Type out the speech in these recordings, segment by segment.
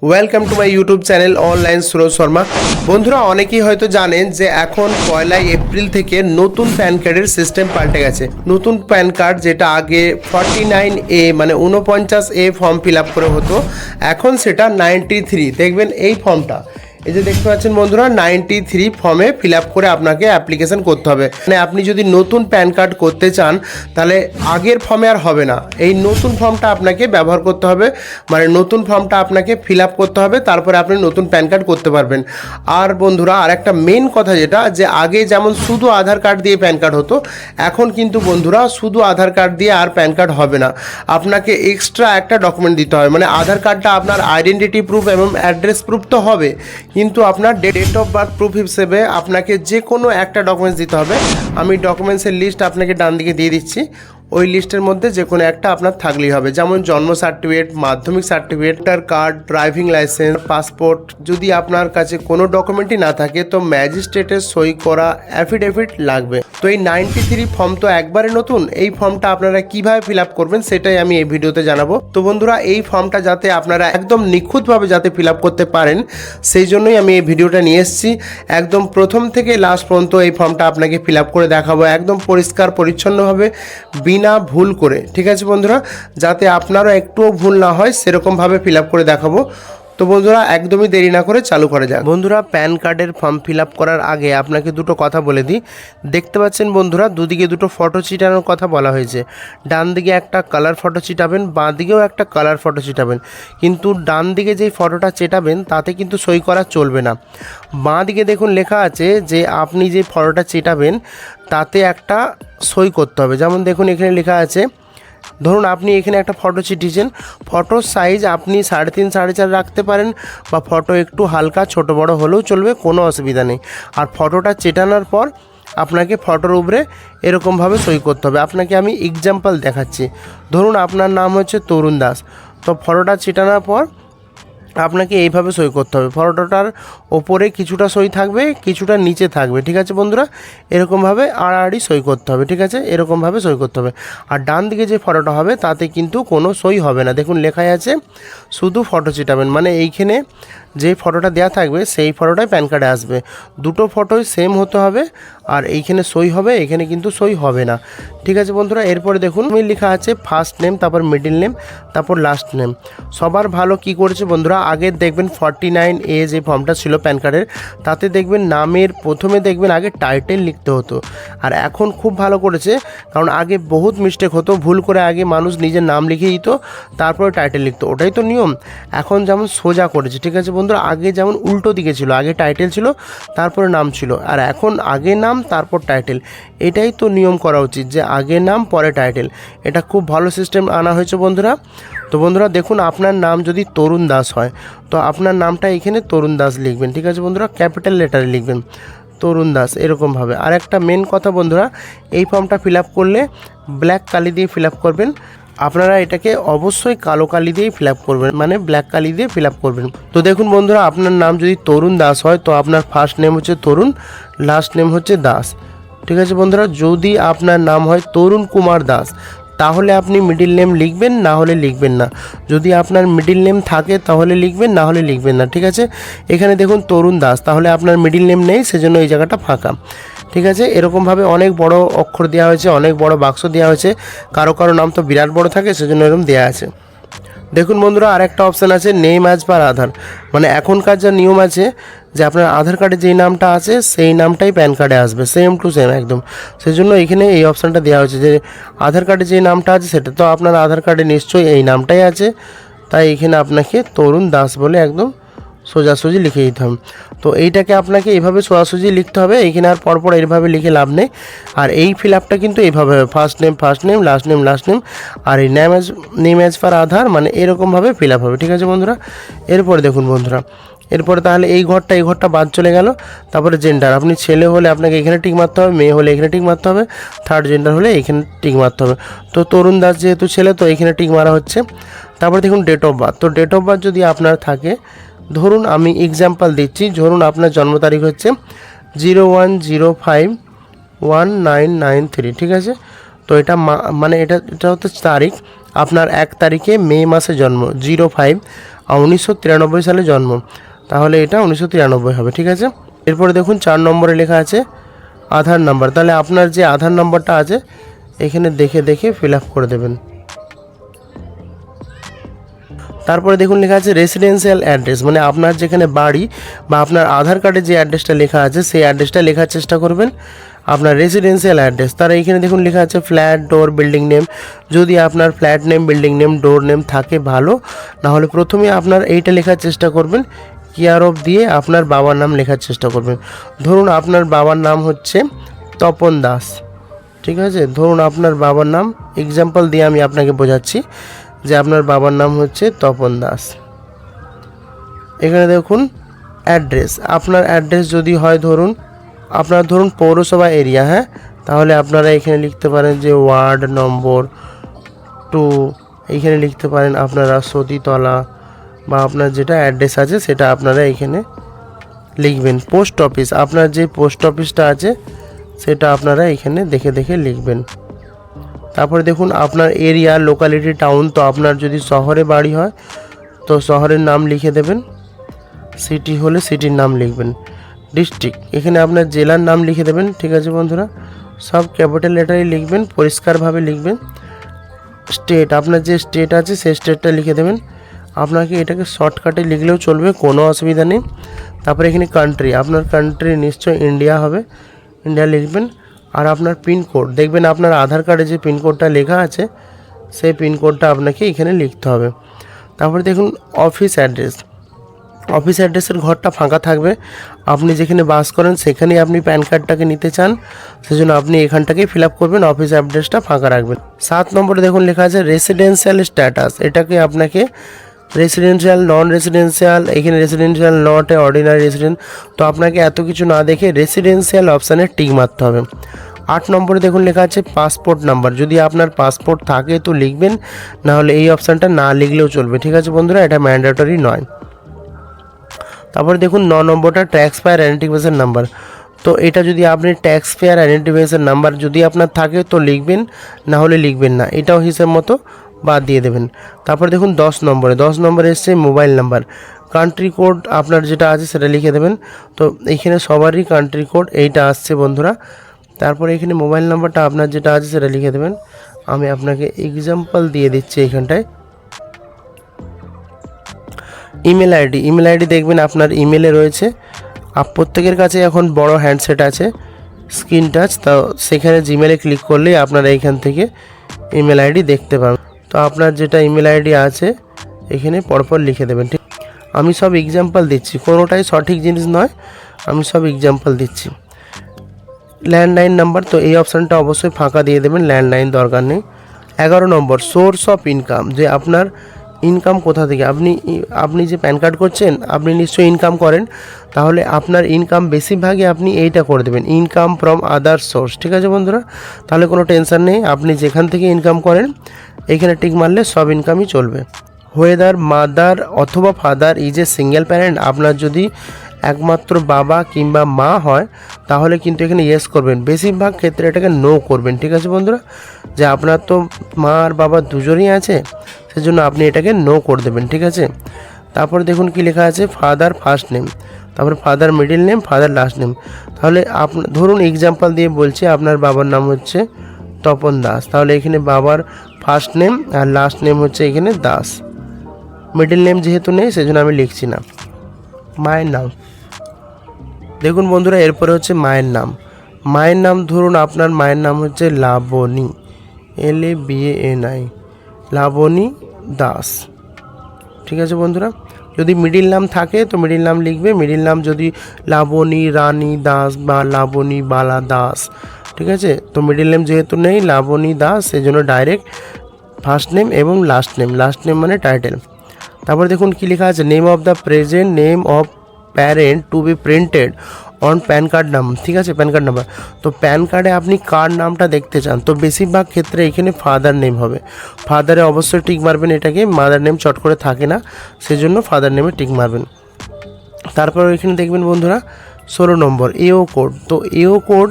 Welcome to my YouTube channel online Suraj Sharma. বন্ধুরা, অনেকেই হয়তো জানেন যে এখন 1 এপ্রিল থেকে নতুন প্যান কার্ডের সিস্টেম পাল্টে গেছে। নতুন প্যান কার্ড যেটা আগে 49A মানে 49A ফর্ম ফিল আপ করে হতো, এখন সেটা 93। দেখবেন এই ফর্মটা, এই যে দেখতে পাচ্ছেন বন্ধুরা, 93 ফর্মে ফিল আপ করে আপনাকে অ্যাপ্লিকেশন করতে হবে। মানে আপনি যদি নতুন প্যান কার্ড করতে চান তাহলে আগের ফর্মে আর হবে না, এই নতুন ফর্মটা আপনাকে ব্যবহার করতে হবে। মানে নতুন ফর্মটা আপনাকে ফিল আপ করতে হবে, তারপরে আপনি নতুন প্যান কার্ড করতে পারবেন। আর বন্ধুরা, আর একটা মেন কথা যেটা, যে আগে যেমন শুধু আধার কার্ড দিয়ে প্যান কার্ড হতো, এখন কিন্তু বন্ধুরা শুধু আধার কার্ড দিয়ে আর প্যান কার্ড হবে না, আপনাকে এক্সট্রা একটা ডকুমেন্ট দিতে হবে। মানে আধার কার্ডটা আপনার আইডেন্টিটি প্রুফ এবং অ্যাড্রেস প্রুফ তো হবে, কিন্তু আপনার ডেট অফ বার্থ প্রুফ হিসেবে আপনাকে যে কোনো একটা ডকুমেন্টস দিতে হবে। আমি ডকুমেন্টসের লিস্ট আপনাকে ডান দিকে দিয়ে দিচ্ছি, ওই লিস্টের মধ্যে যে কোনো একটা আপনার থাকলেই হবে। যেমন জন্ম সার্টিফিকেট, মাধ্যমিক certificate, voter card, driving licence, passport. যদি আপনার কাছে কোনো ডকুমেন্টই না থাকে তো ম্যাজিস্ট্রেটের সই করা অ্যাফিডেভিট লাগবে। তো এই 93 ফর্ম তো একবারে নতুন, এই ফর্মটা আপনারা কিভাবে ফিল আপ করবেন সেটাই আমি এই ভিডিওতে জানাবো। তো বন্ধুরা, এই ফর্মটা যাতে আপনারা একদম নিখুঁতভাবে যাতে ফিল আপ করতে পারেন, সেই জন্যই আমি এই ভিডিওটা নিয়ে এসেছি। একদম প্রথম থেকে লাস্ট পর্যন্ত এই ফর্মটা আপনাকে ফিল আপ করে দেখাবো, একদম পরিষ্কার পরিচ্ছন্নভাবে, বিনা ভুল করে। ঠিক আছে বন্ধুরা, যাতে আপনারও একটুও ভুল না হয় সেরকমভাবে ফিল আপ করে দেখাবো। তো বন্ধুরা, একদমই দেরি না করে চালু করা যাক। বন্ধুরা, প্যান কার্ডের ফর্ম ফিল আপ করার আগে আপনাকে দুটো কথা বলে দিই। দেখতে পাচ্ছেন বন্ধুরা, দুদিকে দুটো ফটো চিটানোর কথা বলা হয়েছে। ডান দিকে একটা কালার ফটো চিটাবেন, বাঁ দিকেও একটা কালার ফটো চিটাবেন। কিন্তু ডান দিকে যেই ফটোটা চেটাবেন তাতে কিন্তু সই করা চলবে না। বাঁ দিকে দেখুন লেখা আছে যে আপনি যে ফটোটা চেটাবেন তাতে একটা সই করতে হবে। যেমন দেখুন এখানে লেখা আছে, ধরুন আপনি এখানে একটা ফটো চিটিয়েছেন, ফটোর সাইজ আপনি 3.5 4.5 রাখতে পারেন, বা ফটো একটু হালকা ছোট বড় হলেও চলবে, কোনো অসুবিধা নেই। আর ফটোটা চেটানোর পর আপনাকে ফটোর উপরে এরকমভাবে সই করতে হবে। আপনাকে আমি এক্সাম্পল দেখাচ্ছি। ধরুন আপনার নাম হচ্ছে তরুণ দাস, তো ফটোটা চেটানোর পর আপনাকে এইভাবে সই করতে হবে। ফটোটার ওপরে কিছুটা সই থাকবে, কিছুটা নিচে থাকবে। ঠিক আছে বন্ধুরা, এরকমভাবে আড়াআড়ি সই করতে হবে। ঠিক আছে, এরকমভাবে সই করতে হবে। আর ডান দিকে যে ফটোটা হবে তাতে কিন্তু কোনো সই হবে না। দেখুন লেখাই আছে শুধু ফটো চিটাবেন, মানে এইখানে যে ফটোটা দেওয়া থাকবে সেই ফটোটাই প্যান কার্ডে আসবে। দুটো ফটোই সেম হতে হবে, আর এইখানে সই হবে, এখানে কিন্তু সই হবে না। ঠিক আছে বন্ধুরা, এরপরে দেখুন লেখা আছে ফার্স্ট নেম, তারপর মিডিল নেম, তারপর লাস্ট নেম। সবার ভালো কি করেছে বন্ধুরা, আগে দেখবেন 49A যে ফর্মটা ছিল প্যান কার্ডের, তাতে দেখবেন নামের প্রথমে দেখবেন আগে টাইটেল লিখতে হতো। আর এখন খুব ভালো করেছে, কারণ আগে বহুত মিস্টেক হতো, ভুল করে আগে মানুষ নিজের নাম লিখে দিত, তারপরে টাইটেল লিখতো, ওটাই তো নিয়ম। এখন যেমন সোজা করেছে। ঠিক আছে বন্ধুরা, আগে যেমন উল্টো দিকে ছিল, আগে টাইটেল ছিল তারপরে নাম ছিল, আর এখন আগে নাম তারপর টাইটেল। এটাই তো নিয়ম করা উচিত, যে আগে নাম পরে টাইটেল। এটা খুব ভালো সিস্টেম আনা হয়েছে বন্ধুরা। তো বন্ধুরা দেখুন, আপনার নাম যদি তরুণ দাস হয় তো আপনার নামটা এখানে তরুণ দাস লিখবেন। ঠিক আছে বন্ধুরা, ক্যাপিটাল লেটারে লিখবেন তরুণ দাস, এরকমভাবে। আর একটা মেন কথা বন্ধুরা, এই ফর্মটা ফিল আপ করলে ব্ল্যাক কালি দিয়ে ফিল আপ করবেন। আপনারা এটাকে অবশ্যই কালো কালি দিয়েই ফিল আপ করবেন, মানে ব্ল্যাক কালি দিয়ে ফিল আপ করবেন। তো দেখুন বন্ধুরা, আপনার নাম যদি তরুণ দাস হয় তো আপনার ফার্স্ট নেম হচ্ছে তরুণ, লাস্ট নেম হচ্ছে দাস। ঠিক আছে বন্ধুরা, যদি আপনার নাম হয় তরুণ কুমার দাস তাহলে আপনি মিডিল নেম লিখবেন, না হলে লিখবেন না। যদি আপনার মিডিল নেম থাকে তাহলে লিখবেন, না হলে লিখবেন না। ঠিক আছে, এখানে দেখুন তরুণ দাস, তাহলে আপনার মিডিল নেম নেই, সেজন্য এই জায়গাটা ফাঁকা। ঠিক আছে, এরকমভাবে অনেক বড় অক্ষর দেওয়া হয়েছে, অনেক বড় বাক্স দেওয়া হয়েছে। কারো কারো নাম তো বিরাট বড় থাকে, সেজন্য এরকম দেওয়া আছে। দেখুন বন্ধুরা, আরেকটা অপশান আছে নেম অ্যাজ পার আধার। মানে এখনকার যা নিয়ম আছে যে আপনার আধার কার্ডে যেই নামটা আছে সেই নামটাই প্যান কার্ডে আসবে, সেম টু সেম একদম। সেই জন্য এখানে এই অপশানটা দেওয়া হয়েছে যে আধার কার্ডে যেই নামটা আছে সেটা তো আপনার আধার কার্ডে নিশ্চয়ই এই নামটাই আছে, তাই এখানে আপনাকে তরুণ দাস বলে একদম সোজাসুজি লিখে দিতে হবে। তো এইটাকে আপনাকে এইভাবে সোজাসুজি লিখতে হবে, এইখানে আর পরপর এইভাবে লিখে লাভ নেই। আর এই ফিল আপটা কিন্তু এইভাবে হবে, ফার্স্ট নেম লাস্ট নেম, আর এই নেম অ্যাজ পার আধার, মানে এরকমভাবে ফিল আপ হবে। ঠিক আছে বন্ধুরা, এরপরে দেখুন বন্ধুরা, এরপরে তাহলে এই ঘরটা বাদ চলে গেল। তারপরে জেন্ডার, আপনি ছেলে হলে আপনাকে এখানে টিক মারতে হবে, মেয়ে হলে এখানে টিক মারতে হবে, থার্ড জেন্ডার হলে এখানে টিক মারতে হবে। তো তরুণ দাস যেহেতু ছেলে তো এখানে টিক মারা হচ্ছে। তারপরে দেখুন ডেট অফ বার্থ, তো ডেট অফ বার্থ যদি আপনার থাকে, ধরুন আমি এক্সাম্পল দিচ্ছি, ধরুন আপনার জন্ম তারিখ হচ্ছে 01051993। ঠিক আছে, তো এটা মানে এটা হচ্ছে তারিখ, আপনার 1 তারিখে মে মাসে জন্ম 05, আর 1993 সালে জন্ম, তাহলে এটা 1993 হবে। ঠিক আছে, এরপরে দেখুন 4 নম্বরে লেখা আছে আধার নাম্বার। তাহলে আপনার যে আধার নাম্বারটা আছে এখানে দেখে দেখে ফিল আপ করে দেবেন। তারপরে দেখুন লেখা আছে রেসিডেন্সিয়াল অ্যাড্রেস, মানে আপনার যেখানে বাড়ি বা আপনার আধার কার্ডে যে অ্যাড্রেসটা লেখা আছে সেই অ্যাড্রেসটা লেখার চেষ্টা করবেন, আপনার রেসিডেন্সিয়াল অ্যাড্রেস। তার এইখানে দেখুন লেখা আছে ফ্ল্যাট, ডোর, বিল্ডিং নেম। যদি আপনার ফ্ল্যাট নেম, বিল্ডিং নেম, ডোর নেম থাকে ভালো, নাহলে প্রথমে আপনার এইটা লেখার চেষ্টা করবেন, কেয়ার অফ দিয়ে আপনার বাবার নাম লেখার চেষ্টা করবেন। ধরুন আপনার বাবার নাম হচ্ছে তপন দাস, ঠিক আছে, ধরুন আপনার বাবার নাম, এক্সাম্পল দিয়ে আমি আপনাকে বোঝাচ্ছি যে আপনার বাবার নাম হচ্ছে তপন দাস। এখানে দেখুন অ্যাড্রেস, আপনার অ্যাড্রেস যদি হয় ধরুন পৌরসভা এরিয়া, হ্যাঁ, তাহলে আপনারা এখানে লিখতে পারেন যে ওয়ার্ড নম্বর 2, এইখানে লিখতে পারেন আপনারা সতীতলা, বা আপনার যেটা অ্যাড্রেস আছে সেটা আপনারা এখানে লিখবেন। পোস্ট অফিস, আপনার যে পোস্ট অফিসটা আছে সেটা আপনারা এখানে দেখে দেখে লিখবেন। তারপরে দেখুন আপনার এরিয়া, লোকালিটি, টাউন, তো আপনার যদি শহরে বাড়ি হয় তো শহরের নাম লিখে দেবেন, সিটি হলে সিটির নাম লিখবেন। ডিস্ট্রিক্ট, এখানে আপনার জেলার নাম লিখে দেবেন। ঠিক আছে বন্ধুরা, সব ক্যাপিটাল লেটারে লিখবেন, পরিষ্কারভাবে লিখবেন। স্টেট, আপনার যে স্টেট আছে সেই স্টেটটা লিখে দেবেন। আপনাকে এটাকে শর্টকাটে লিখলেও চলবে, কোনো অসুবিধা নেই। তারপরে এখানে কান্ট্রি, আপনার কান্ট্রি নিশ্চয় ইন্ডিয়া হবে, ইন্ডিয়া লিখবেন। আর আপনার পিনকোড, দেখবেন আপনার আধার কার্ডে যে পিনকোডটা লেখা আছে সেই পিনকোডটা আপনাকে এখানে লিখতে হবে। তারপরে দেখুন অফিস অ্যাড্রেস, অফিস অ্যাড্রেসের ঘরটা ফাঁকা থাকবে, আপনি যেখানে বাস করেন সেখানেই আপনি প্যান কার্ডটাকে নিতে চান, সেজন্য আপনি এখানটাকেই ফিল আপ করবেন, অফিস অ্যাড্রেসটা ফাঁকা রাখবেন। 7 নম্বরে দেখুন লেখা আছে রেসিডেন্সিয়াল স্ট্যাটাস, এটাকে আপনাকে রেসিডেন্সিয়াল, নন রেসিডেন্সিয়াল, এখানে residential not a ordinary resident, তো আপনাকে এত কিছু না দেখে রেসিডেন্সিয়াল অপশানে টিক মারতে হবে। 8 নম্বরে দেখুন লেখা আছে পাসপোর্ট নাম্বার, যদি আপনার পাসপোর্ট থাকে তো লিখবেন, নাহলে এই অপশানটা না লিখলেও চলবে। ঠিক আছে বন্ধুরা, এটা ম্যান্ডেটরি নয়। তারপরে দেখুন 9 নম্বরটা ট্যাক্স পেয়ার আইডেন্টিফিকেশন নাম্বার, তো এটা যদি আপনি ট্যাক্স পেয়ার আইডেন্টিফিকেশন নাম্বার যদি আপনার থাকে তো লিখবেন, না হলে লিখবেন না, এটাও হিসেব মতো বাদ দিয়ে দেবেন। তারপর দেখুন 10 নম্বরে এসছে মোবাইল নাম্বার, কান্ট্রি কোড আপনার যেটা আছে সেটা লিখে দেবেন। তো এইখানে সবারই কান্ট্রি কোড এইটা আসছে বন্ধুরা। তারপরে এখানে মোবাইল নাম্বারটা আপনার যেটা আছে সেটা লিখে দেবেন। আমি আপনাকে এক্সাম্পল দিয়ে দিচ্ছি এখানটায়। ইমেল আইডি দেখবেন আপনার ইমেলে রয়েছে, প্রত্যেকের কাছে এখন বড় হ্যান্ডসেট আছে, স্ক্রিন টাচ, তো সেখানে জিমেলে ক্লিক করলেই আপনারা এইখান থেকে ইমেল আইডি দেখতে পাবেন। তো আপনার যেটা ইমেল আইডি আছে এখানে পরপর লিখে দেবেন। ঠিক, আমি সব এক্সাম্পল দিচ্ছি, কোনোটাই সঠিক জিনিস নয়, আমি সব এক্সাম্পল দিচ্ছি। ল্যান্ডলাইন নাম্বার, তো এই অপশানটা অবশ্যই ফাঁকা দিয়ে দেবেন, ল্যান্ডলাইন দরকার নেই। 11 নম্বর সোর্স অফ ইনকাম, যে আপনার ইনকাম কোথা থেকে, আপনি যে প্যান কার্ড করছেন আপনি নিশ্চয়ই ইনকাম করেন, তাহলে আপনার ইনকাম বেশিরভাগই আপনি এইটা করে দেবেন, ইনকাম ফ্রম আদার সোর্স। ঠিক আছে বন্ধুরা, তাহলে কোনো টেনশন নেই, আপনি যেখান থেকে ইনকাম করেন এইখানে টিক মারলে সব ইনকামই চলবে। হোয়েদার মাদার অথবা father is a single parent, আপনার যদি একমাত্র বাবা কিংবা মা হয় তাহলে কিন্তু এখানে ইয়েস করবেন, বেশিরভাগ ক্ষেত্রে এটাকে নো করবেন। ঠিক আছে বন্ধুরা, যে আপনার তো মা আর বাবা দুজনেই আছে সেজন্য আপনি এটাকে নো করে দেবেন। ঠিক আছে, তারপরে দেখুন কি লেখা আছে ফাদার ফার্স্ট নেম, তারপরে father middle name, father last name. তাহলে ধরুন এক্সাম্পল দিয়ে বলছি, আপনার বাবার নাম হচ্ছে তপন দাস, তাহলে এখানে বাবার ফার্স্ট নেম আর লাস্ট নেম হচ্ছে এখানে দাস, মিডিল নেম যেহেতু নেই সেজন্য আমি লিখছি না। মায়ের নাম, দেখুন বন্ধুরা এরপরে হচ্ছে মায়ের নাম ধরুন আপনার মায়ের নাম হচ্ছে লাবণী, LABANI, লাবণী দাস। ঠিক আছে বন্ধুরা, যদি মিডিল নাম থাকে তো মিডিল নাম লিখবে, মিডিল নাম যদি লাবণী রানী দাস বা লাবণী বালা দাস, ঠিক আছে, তো মিডিল নেম যেহেতু নেই লাবণী দাস সেজন্য ডাইরেক্ট ফার্স্ট নেম এবং লাস্ট নেম মানে টাইটেল। তারপর দেখুন কি লেখা আছে name of the present name of parent to be printed on PAN card নাম। ঠিক আছে, প্যান কার্ড নাম্বার, তো প্যান কার্ডে আপনি কার নামটা দেখতে চান, তো বেশিরভাগ ক্ষেত্রে এখানে ফাদার নেম হবে, ফাদারে অবশ্যই টিক মারবেন, এটাকে মাদার নেম চট করে থাকে না সেজন্য ফাদার নেমে টিক মারবেন। তারপর এখানে দেখবেন বন্ধুরা 16 নম্বর এও কোড। তো এও কোড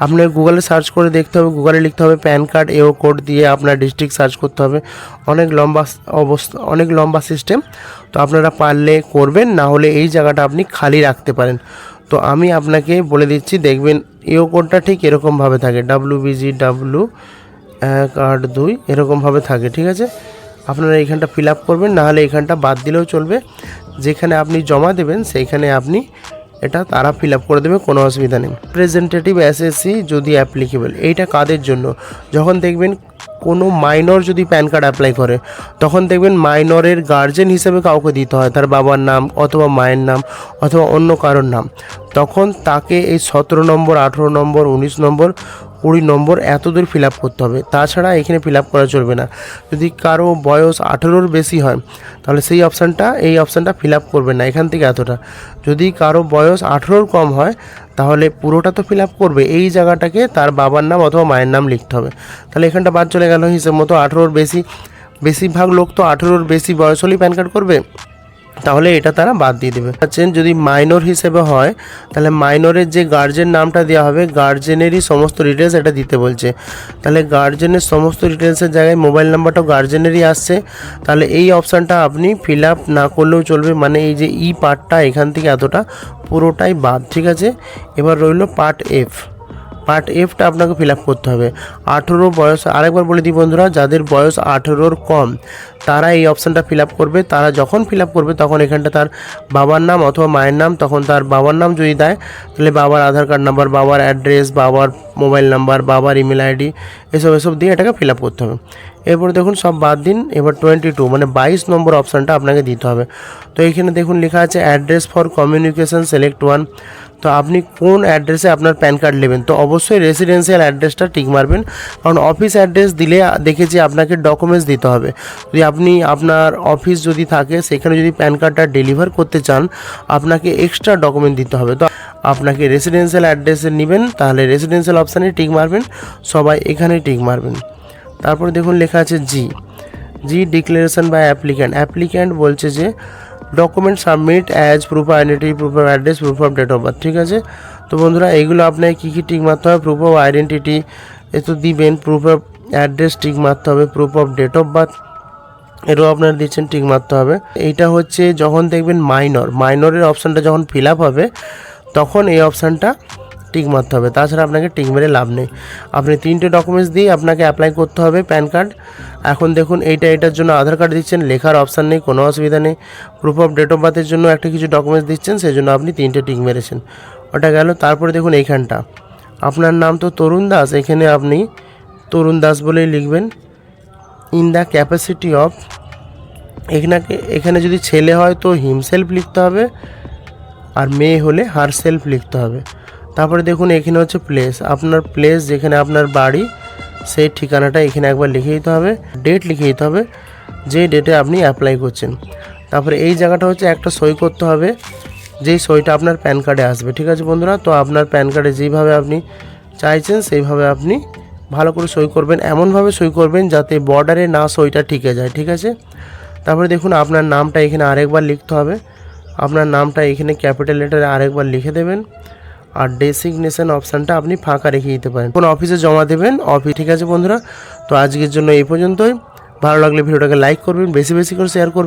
আপনার গুগলে সার্চ করে দেখতে হবে, গুগলে লিখতে হবে প্যান কার্ড এও কোড দিয়ে আপনার ডিস্ট্রিক্ট সার্চ করতে হবে। অনেক লম্বা সিস্টেম। তো আপনারা পারলে করবেন, না হলে এই জায়গাটা আপনি খালি রাখতে পারেন। তো আমি আপনাকে বলে দিচ্ছি, দেখবেন এও কোডটা ঠিক এরকমভাবে থাকে, WBGW182 এরকমভাবে থাকে, ঠিক আছে। আপনারা এইখানটা ফিল আপ করবেন, না হলে এইখানটা বাদ দিলেও চলবে। যেখানে আপনি জমা দেবেন সেইখানে আপনি এটা তারা ফিল আপ করে দেবে, কোনো অসুবিধা নেই। রিপ্রেজেন্টেটিভ এসএসসি যদি অ্যাপ্লিকেবল, এইটা কাদের জন্য? যখন দেখবেন কোনো মাইনর যদি প্যান কার্ড অ্যাপ্লাই করে, তখন দেখবেন মাইনরের গার্জেন হিসেবে কাউকে দিতে হয়, তার বাবার নাম অথবা মায়ের নাম অথবা অন্য কারোর নাম। তখন তাকে এই 17 নম্বর, 18 নম্বর, 19 নম্বর, 20 নম্বর এত দূর ফিল আপ করতে হবে। তাছাড়া এখানে ফিল আপ করা চলবে না। যদি কারো বয়স 18-র বেশি হয়, তাহলে এই অপশানটা ফিল আপ করবেন না, এখান থেকে এতটা। যদি কারো বয়স 18-র কম হয়, তাহলে পুরোটা তো ফিল আপ করবে, এই জায়গাটাকে তার বাবার নাম অথবা মায়ের নাম লিখতে হবে। তাহলে এখানটা বাদ চলে গেল হিসেব মতো। 18-র বেশিরভাগ লোক তো 18-র বেশি বয়স হলেই প্যান কার্ড করবে, তাহলে এটা তারা বাদ দিয়ে দেবে। যদি মাইনর হিসেবে হয়, তাহলে মাইনরের যে গার্জেন নামটা দেওয়া হবে, গার্জেনেরই সমস্ত ডিটেলস এটা দিতে বলছে। তাহলে গার্জেনের সমস্ত ডিটেলসের জায়গায় মোবাইল নাম্বারটাও গার্জেনেরই আসছে। তাহলে এই অপশানটা আপনি ফিল আপ না করলেও চলবে, মানে এই যে পার্টটা এখান থেকে এতটা পুরোটাই বাদ, ঠিক আছে। এবার রইল পার্ট এফটা আপনাকে ফিল আপ করতে হবে। 18 বয়স, আরেকবার বলে দিই বন্ধুরা, যাদের বয়স 18-র কম তারা এই অপশানটা ফিল আপ করবে। তারা যখন ফিল আপ করবে তখন এখানটা তার বাবার নাম অথবা মায়ের নাম, তখন তার বাবার নাম যদি দেয় তাহলে বাবার আধার কার্ড নাম্বার, বাবার অ্যাড্রেস, বাবার মোবাইল নাম্বার, বাবার ইমেল আইডি, এসব দিয়ে এটাকে ফিল আপ করতে হবে। এরপরে দেখুন সব বাদ দিন। এবার 22 মানে 22 নম্বর অপশানটা আপনাকে দিতে হবে। তো এখানে দেখুন লেখা আছে অ্যাড্রেস ফর কমিউনিকেশন সিলেক্ট 1। তো আপনি কোন অ্যাড্রেসে আপনার প্যান কার্ড নেবেন, তো অবশ্যই রেসিডেন্সিয়াল অ্যাড্রেসটা টিক মারবেন, কারণ অফিস অ্যাড্রেস দিলে দেখেছি আপনাকে ডকুমেন্টস দিতে হবে। যদি আপনি আপনার অফিস যদি থাকে সেখানে যদি প্যান কার্ডটা ডেলিভার করতে চান, আপনাকে এক্সট্রা ডকুমেন্ট দিতে হবে। তো আপনাকে রেসিডেন্সিয়াল অ্যাড্রেসে নেবেন, তাহলে রেসিডেন্সিয়াল অপশানে টিক মারবেন, সবাই এখানে টিক মারবেন। তারপরে দেখুন লেখা আছে জি ডিক্লারেশন বাই অ্যাপ্লিক্যান্ট বলছে যে document submit as proof of identity, proof of address, proof of date of birth, ঠিক আছে। তো বন্ধুরা এইগুলো আপনাকে কী টিক মারতে হবে? প্রুফ অফ আইডেন্টিটি এ তো দিবেন, প্রুফ অফ অ্যাড্রেস টিক মারতে হবে, proof of date of birth এটাও আপনারা দিচ্ছেন, টিক মারতে হবে। এইটা হচ্ছে যখন দেখবেন মাইনরের অপশানটা যখন ফিল আপ হবে তখন এই অপশানটা টিক মারতে হবে, তাছাড়া আপনাকে টিক মেরে লাভ নেই। আপনি 3টে ডকুমেন্টস দিয়ে আপনাকে অ্যাপ্লাই করতে হবে প্যান কার্ড। এখন দেখুন এটার জন্য আধার কার্ড দিচ্ছেন, লেখার অপশান নেই, কোনো অসুবিধা নেই। প্রুফ অফ ডেট অফ বার্থের জন্য একটা কিছু ডকুমেন্টস দিচ্ছেন, সেই জন্য আপনি 3টে টিক মেরেছেন, ওটা গেল। তারপরে দেখুন এইখানটা আপনার নাম তো তরুণ দাস, এখানে আপনি তরুণ দাস বলেই লিখবেন। ইন দ্য ক্যাপাসিটি অফ, এখানে যদি ছেলে হয় তো হিমসেলফ লিখতে হবে, আর মেয়ে হলে হার সেলফ লিখতে হবে। তারপরে দেখুন এখানে হচ্ছে প্লেস, আপনার প্লেস যেখানে আপনার বাড়ি সেই ঠিকানাটা এখানে একবার লিখে দিতে হবে। ডেট লিখে দিতে হবে যে ডেটে আপনি অ্যাপ্লাই করছেন। তারপরে এই জায়গাটা হচ্ছে একটা সই করতে হবে, যেই সইটা আপনার প্যান কার্ডে আসবে, ঠিক আছে বন্ধুরা। তো আপনার প্যান কার্ডে যেইভাবে আপনি চাইছেন সেইভাবে আপনি ভালো করে সই করবেন, এমনভাবে সই করবেন যাতে বর্ডারে না সইটা টিকে যায়, ঠিক আছে। তারপরে দেখুন আপনার নামটা এখানে আরেকবার লিখতে হবে, আপনার নামটা এখানে ক্যাপিটাল লেটারে আরেকবার লিখে দেবেন, আর ডেসিগনেশন অপশানটা আপনি ফাঁকা রেখে দিতে পারেন, কোন অফিসে জমা দেবেন ঠিক আছে বন্ধুরা। তো আজকের জন্য এই পর্যন্তই। ভালো লাগলে ভিডিওটাকে লাইক করবেন, বেশি বেশি করে শেয়ার করবেন।